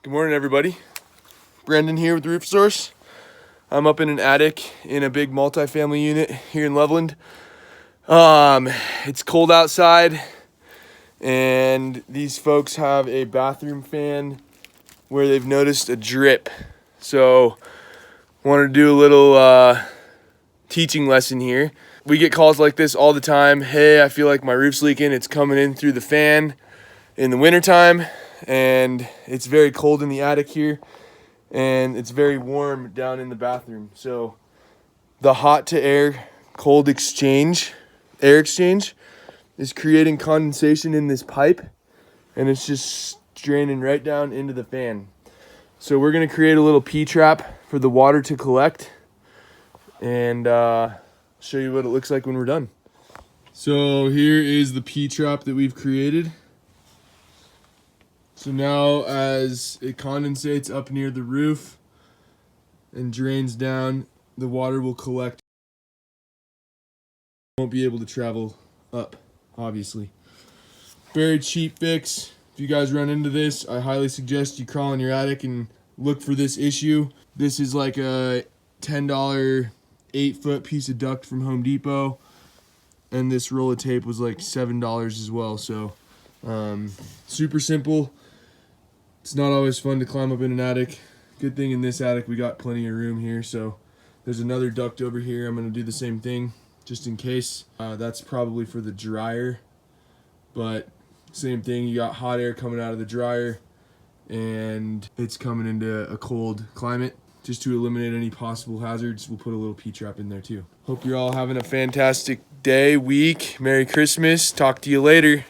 Good morning, everybody. Brendan here with Roof Source. I'm up in an attic in a big multifamily unit here in Loveland. It's cold outside, and these folks have a bathroom fan where they've noticed a drip. So, wanted to do a little teaching lesson here. We get calls like this all the time. Hey, I feel like my roof's leaking. It's coming in through the fan in the wintertime, and it's very cold in the attic here, and it's very warm down in the bathroom. So the hot to air, cold air exchange is creating condensation in this pipe, and it's just draining right down into the fan. So we're gonna create a little P-trap for the water to collect, and show you what it looks like when we're done. So here is the P-trap that we've created. So now as it condensates up near the roof and drains down, the water will collect. Won't be able to travel up, obviously. Very cheap fix. If you guys run into this, I highly suggest you crawl in your attic and look for this issue. This is like a $10 8-foot piece of duct from Home Depot, and this roll of tape was like $7 as well. So super simple. It's not always fun to climb up in an attic. Good thing in this attic we got plenty of room here. So there's another duct over here. I'm going to do the same thing just in case. That's probably for the dryer, but same thing. You got hot air coming out of the dryer, and it's coming into a cold climate. Just to eliminate any possible hazards, we'll put a little P-trap in there too. Hope you're all having a fantastic day, week. Merry Christmas. Talk to you later.